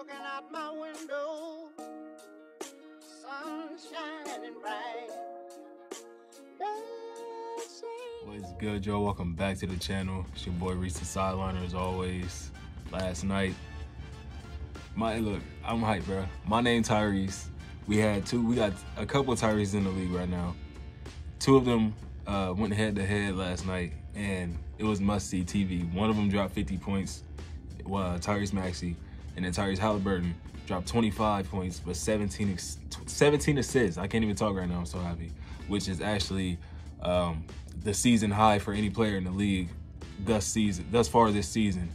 Looking out my window, sun shining bright. What's good, Joe? Welcome back to the channel. It's your boy Reese the Sideliner as always. Last night, look, I'm hyped, bro. My name Tyrese. We got a couple of Tyrese in the league right now. Two of them went head to head last night, and it was must-see TV. One of them dropped 50 points, Tyrese Maxey, and then Tyrese Halliburton dropped 25 points, but 17 assists. I can't even talk right now. I'm so happy, which is actually the season high for any player in the league thus far this season.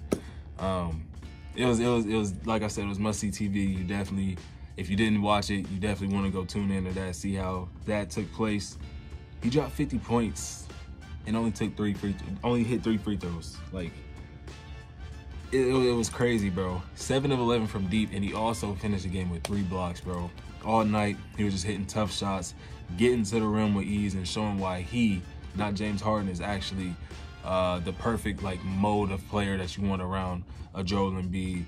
It was like I said, it was must-see TV. You definitely, if you didn't watch it, you definitely want to go tune in to that, see how that took place. He dropped 50 points and only hit 3 free throws. Like, it was crazy, bro. 7 of 11 from deep, and he also finished the game with 3 blocks, bro. All night, he was just hitting tough shots, getting to the rim with ease, and showing why he, not James Harden, is actually the perfect mode of player that you want around a Joel Embiid.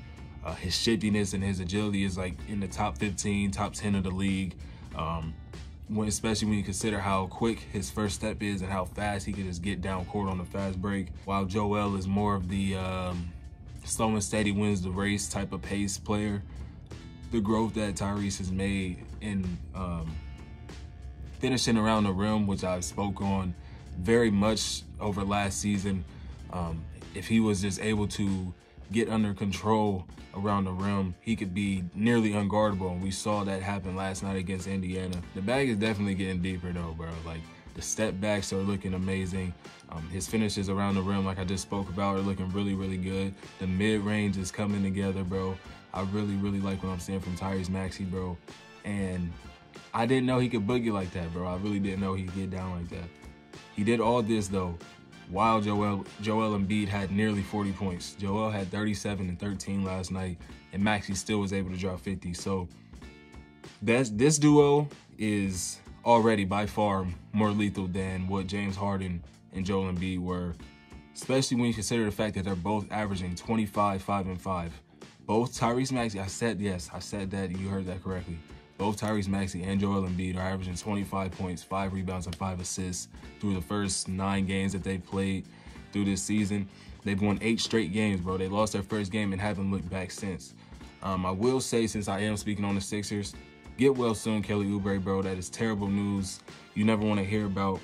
His shiftiness and his agility is in the top 15, top 10 of the league. Especially when you consider how quick his first step is and how fast he can just get down court on the fast break. While Joel is more of the slow and steady wins the race type of pace player. The growth that Tyrese has made in finishing around the rim, which I've spoke on very much over last season. If he was just able to get under control around the rim, he could be nearly unguardable, and we saw that happen last night against Indiana. The bag is definitely getting deeper though, bro. The step backs are looking amazing. His finishes around the rim, like I just spoke about, are looking really, really good. The mid-range is coming together, bro. I really, really like what I'm seeing from Tyrese Maxey, bro. And I didn't know he could boogie like that, bro. I really didn't know he could get down like that. He did all this, though, while Joel Embiid had nearly 40 points. Joel had 37 and 13 last night, and Maxey still was able to drop 50. So this duo is already by far more lethal than what James Harden and Joel Embiid were, especially when you consider the fact that they're both averaging 25, 5, and 5. Both Tyrese Maxey, I said that, you heard that correctly. Both Tyrese Maxey and Joel Embiid are averaging 25 points, 5 rebounds, and 5 assists through the first 9 games that they've played through this season. They've won 8 straight games, bro. They lost their first game and haven't looked back since. I will say, since I am speaking on the Sixers, get well soon, Kelly Oubre, bro. That is terrible news. You never want to hear about,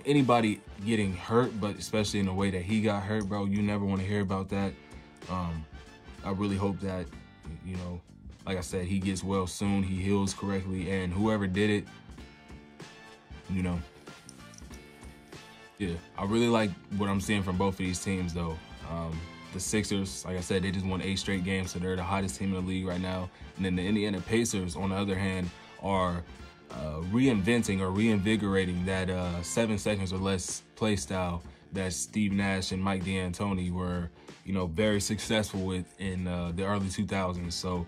anybody getting hurt, but especially in the way that he got hurt, bro. You never want to hear about that. I really hope that, like I said, he gets well soon, he heals correctly, and whoever did it, yeah. I really like what I'm seeing from both of these teams, though. The Sixers, like I said, they just won 8 straight games, so they're the hottest team in the league right now. And then the Indiana Pacers, on the other hand, are reinventing or reinvigorating that 7 seconds or less play style that Steve Nash and Mike D'Antoni were, very successful with in the early 2000s. So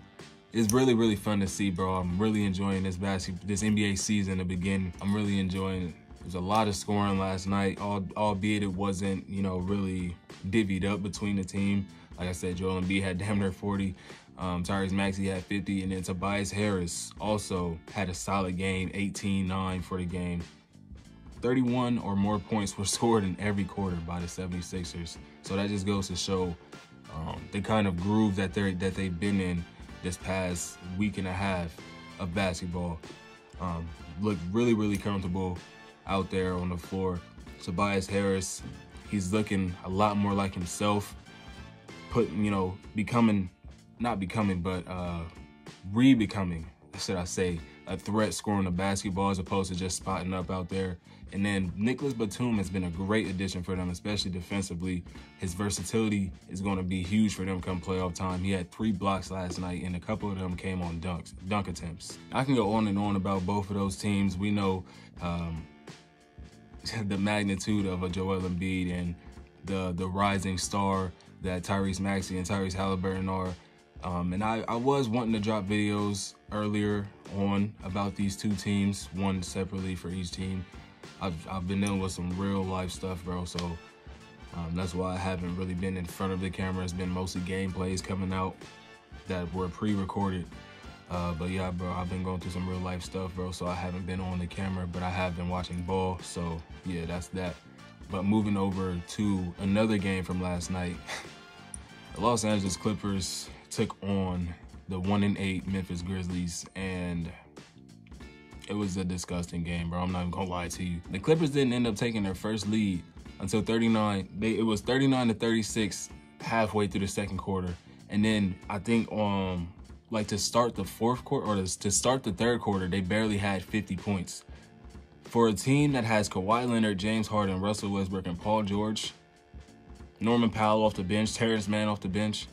it's really, really fun to see, bro. I'm really enjoying this NBA season to begin. I'm really enjoying it. There's a lot of scoring last night, albeit it wasn't, really divvied up between the team. Like I said, Joel Embiid had damn near 40. Tyrese Maxey had 50, and then Tobias Harris also had a solid game, 18-9 for the game. 31 or more points were scored in every quarter by the 76ers. So that just goes to show the kind of groove that they've been in this past week and a half of basketball. Look really, really comfortable out there on the floor. Tobias Harris, he's looking a lot more like himself. Re-becoming, should I say, a threat scoring the basketball as opposed to just spotting up out there. And then Nicholas Batum has been a great addition for them, especially defensively. His versatility is going to be huge for them come playoff time. He had 3 blocks last night, and a couple of them came on dunk attempts. I can go on and on about both of those teams. We know the magnitude of a Joel Embiid and the rising star that Tyrese Maxey and Tyrese Halliburton are. And I was wanting to drop videos earlier on about these two teams, one separately for each team. I've been dealing with some real life stuff, bro, so that's why I haven't really been in front of the camera. It's been mostly gameplays coming out. that were pre-recorded. But yeah, bro, I've been going through some real life stuff, bro, so I haven't been on the camera, but I have been watching ball, so yeah, that's that. But moving over to another game from last night, the Los Angeles Clippers took on the 1-8 Memphis Grizzlies, and it was a disgusting game, bro. I'm not even gonna lie to you. The Clippers didn't end up taking their first lead until 39. It was 39-36 halfway through the second quarter, and then I think like to start the fourth quarter or to start the third quarter, they barely had 50 points. For a team that has Kawhi Leonard, James Harden, Russell Westbrook, and Paul George, Norman Powell off the bench, Terrence Mann off the bench,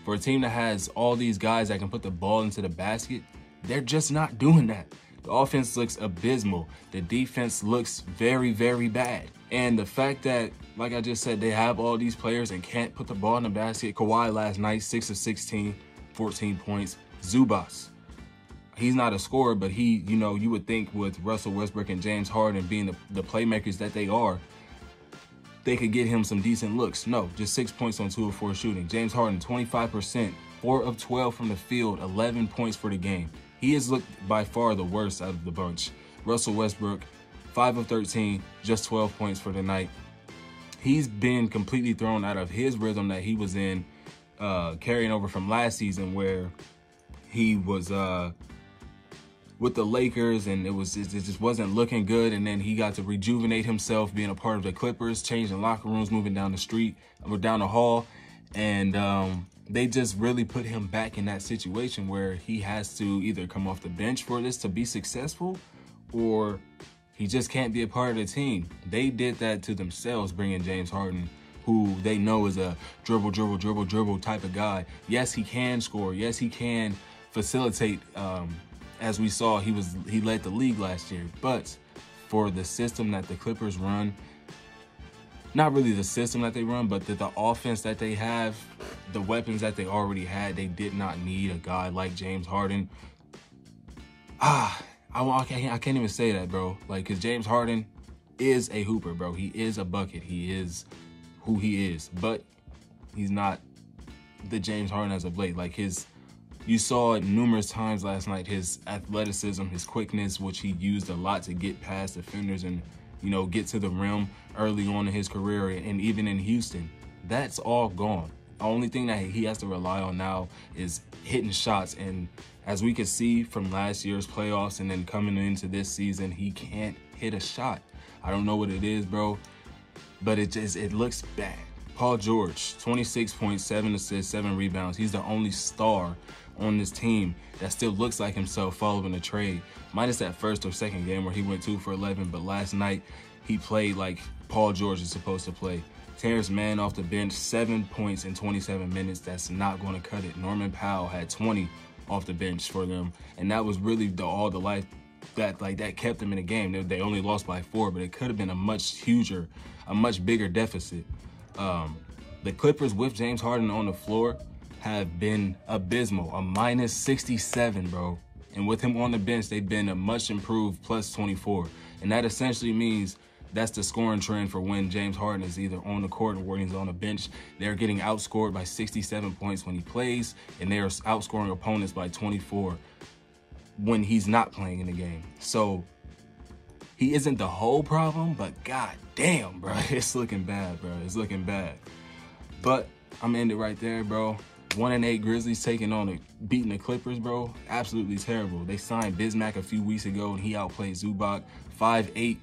for a team that has all these guys that can put the ball into the basket, they're just not doing that. The offense looks abysmal. The defense looks very, very bad. And the fact that, like I just said, they have all these players and can't put the ball in the basket. Kawhi last night, 6 of 16, 14 points. Zubas, he's not a scorer, but he, you know, you would think with Russell Westbrook and James Harden being the playmakers that they are, they could get him some decent looks. No, just 6 points on 2 of 4 shooting. James Harden, 25%, 4 of 12 from the field, 11 points for the game. He has looked by far the worst out of the bunch. Russell Westbrook, 5 of 13, just 12 points for the night. He's been completely thrown out of his rhythm that he was in, carrying over from last season where he was with the Lakers and it just wasn't looking good. And then he got to rejuvenate himself being a part of the Clippers, changing locker rooms, moving down the street or down the hall. And they just really put him back in that situation where he has to either come off the bench for this to be successful or he just can't be a part of the team. They did that to themselves, bringing James Harden, who they know is a dribble type of guy. Yes, he can score. Yes, he can facilitate. As we saw, he led the league last year. But for the system that the Clippers run, not really the system that they run, but the offense that they have, the weapons that they already had, they did not need a guy like James Harden. I can't even say that, bro. Like, because James Harden is a hooper, bro. He is a bucket. He is who he is. But he's not the James Harden as of late. Like, you saw it numerous times last night, his athleticism, his quickness, which he used a lot to get past defenders and, you know, get to the rim early on in his career and even in Houston. That's all gone. The only thing that he has to rely on now is hitting shots. And as we could see from last year's playoffs and then coming into this season, he can't hit a shot. I don't know what it is, bro, but it looks bad. Paul George, 26 points, 7 assists, 7 rebounds. He's the only star on this team that still looks like himself following the trade. Minus that first or second game where he went 2 for 11, but last night he played like Paul George is supposed to play. Terrence Mann off the bench, 7 points in 27 minutes. That's not going to cut it. Norman Powell had 20 off the bench for them, and that was really all the life that kept them in the game. They only lost by 4, but it could have been a much bigger deficit. The Clippers with James Harden on the floor have been abysmal, a minus 67, bro. And with him on the bench, they've been a much improved plus 24. And that essentially means that's the scoring trend for when James Harden is either on the court or when he's on the bench. They're getting outscored by 67 points when he plays, and they're outscoring opponents by 24 when he's not playing in the game. So he isn't the whole problem, but god damn, bro, it's looking bad, bro. It's looking bad. But I'm ending it right there, bro. 1-8 Grizzlies beating the Clippers, bro. Absolutely terrible. They signed Bismack a few weeks ago, and he outplayed Zubac. 5'8"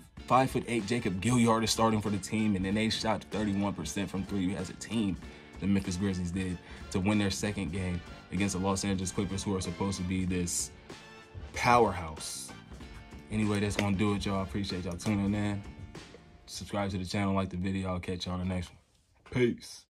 Jacob Gilyard is starting for the team, and then they shot 31% from 3 as a team. The Memphis Grizzlies did to win their second game against the Los Angeles Clippers, who are supposed to be this powerhouse. Anyway, that's gonna do it, y'all. I appreciate y'all tuning in. Subscribe to the channel, like the video. I'll catch you on the next one. Peace.